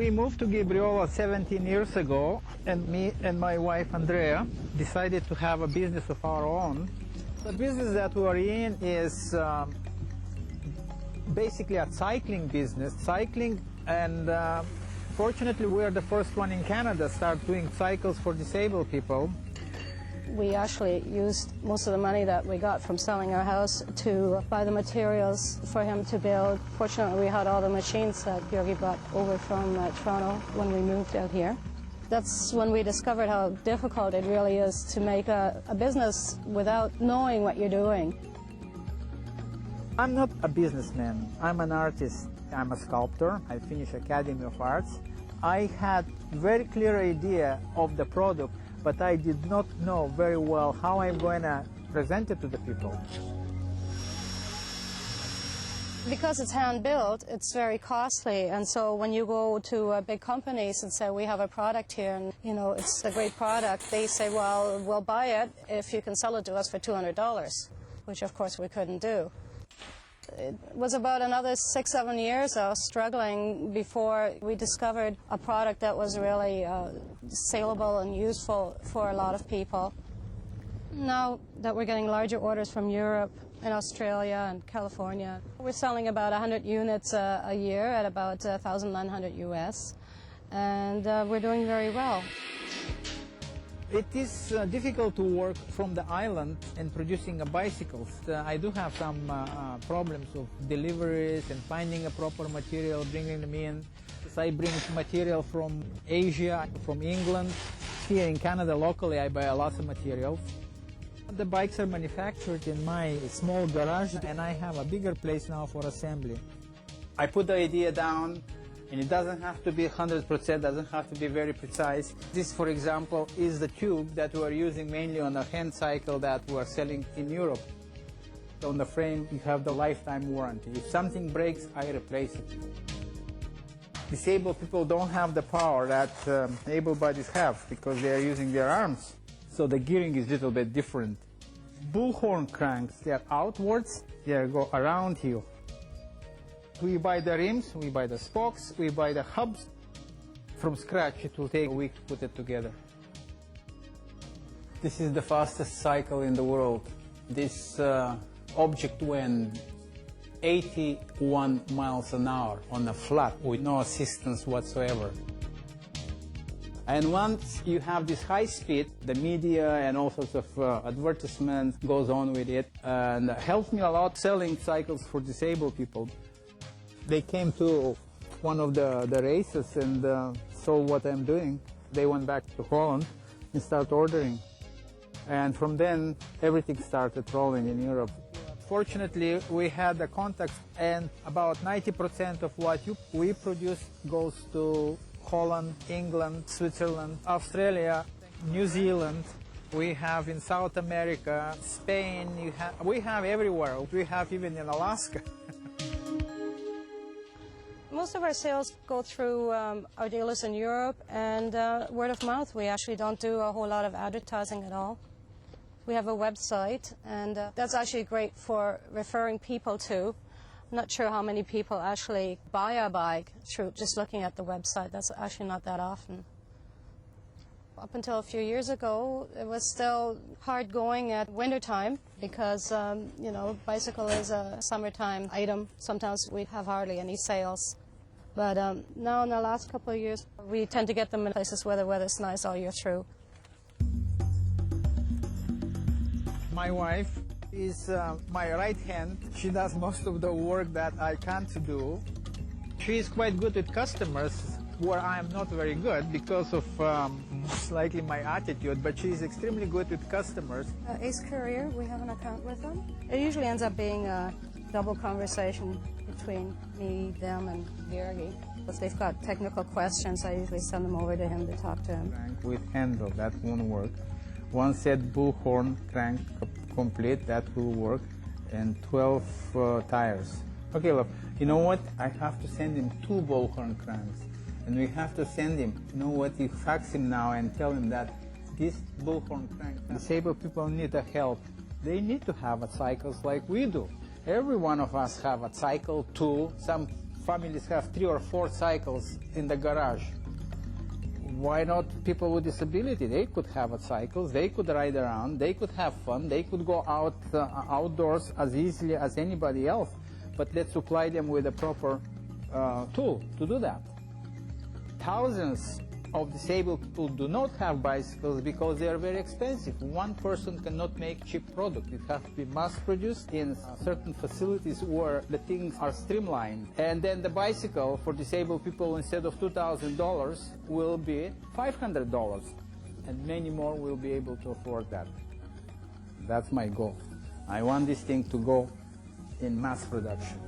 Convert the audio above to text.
We moved to Gabriola 17 years ago, and me and my wife Andrea decided to have a business of our own. The business that we are in is basically a cycling business, and fortunately we are the first one in Canada to start doing cycles for disabled people. We actually used most of the money that we got from selling our house to buy the materials for him to build. Fortunately, we had all the machines that Georgi brought over from Toronto when we moved out here. That's when we discovered how difficult it really is to make a business without knowing what you're doing. I'm not a businessman. I'm an artist. I'm a sculptor. I finished Academy of Arts. I had very clear idea of the product, but I did not know very well how I'm going to present it to the people. Because it's hand-built, it's very costly, and so when you go to big companies and say, we have a product here, and it's a great product, they say, well, we'll buy it if you can sell it to us for $200, which of course we couldn't do. It was about another 6-7 years of struggling before we discovered a product that was really saleable and useful for a lot of people. Now that we're getting larger orders from Europe and Australia and California, we're selling about 100 units a year at about 1,900 US, and we're doing very well. It is difficult to work from the island and producing bicycles. I do have some problems of deliveries and finding a proper material, bringing them in. So I bring material from Asia, from England. Here in Canada, locally, I buy a lot of materials. The bikes are manufactured in my small garage, and I have a bigger place now for assembly. I put the idea down, and it doesn't have to be 100%, doesn't have to be very precise. This, for example, is the tube that we are using mainly on a hand cycle that we are selling in Europe. On the frame, you have the lifetime warranty. If something breaks, I replace it. Disabled people don't have the power that able-bodies have because they are using their arms. So the gearing is a little bit different. Bullhorn cranks, they are outwards, they go around you. We buy the rims, we buy the spokes, we buy the hubs. From scratch, it will take a week to put it together. This is the fastest cycle in the world. This object went 81 miles an hour on a flat with no assistance whatsoever. And once you have this high speed, the media and all sorts of advertisements goes on with it, and helped me a lot selling cycles for disabled people. They came to one of the races and saw what I'm doing. They went back to Holland and started ordering. And from then, everything started rolling in Europe. Fortunately, we had the contacts, and about 90% of what we produce goes to Holland, England, Switzerland, Australia, New Zealand. We have in South America, Spain, we have everywhere. We have even in Alaska. Most of our sales go through our dealers in Europe and word of mouth. We actually don't do a whole lot of advertising at all. We have a website, and that's actually great for referring people to. I'm not sure how many people actually buy a bike through just looking at the website. That's actually not that often. Up until a few years ago, it was still hard going at wintertime because, bicycle is a summertime item. Sometimes we have hardly any sales. But now in the last couple of years, we tend to get them in places where the weather's nice all year through. My wife is my right hand. She does most of the work that I can't do. She is quite good with customers, where I am not very good because of slightly my attitude, but she is extremely good with customers. Ace Courier, we have an account with them. It usually ends up being a double conversation between me, them, and Georgi. If they've got technical questions, I usually send them over to him to talk to him. With handle, that won't work. One set bullhorn crank complete, that will work, and 12 tires. Okay, look, you know what? I have to send him 2 bullhorn cranks. And we have to send him, you fax him now and tell him that this bullhorn crank, disabled people need the help. They need to have a cycles like we do. Every one of us have a cycle, tool, some families have 3 or 4 cycles in the garage. Why not people with disability? They could have cycles, they could ride around, they could have fun, they could go out outdoors as easily as anybody else, but let's supply them with a proper tool to do that. Thousands of disabled people do not have bicycles because they are very expensive. One person cannot make cheap product. It has to be mass-produced in certain facilities where the things are streamlined. And then the bicycle for disabled people, instead of $2,000, will be $500. And many more will be able to afford that. That's my goal. I want this thing to go in mass production.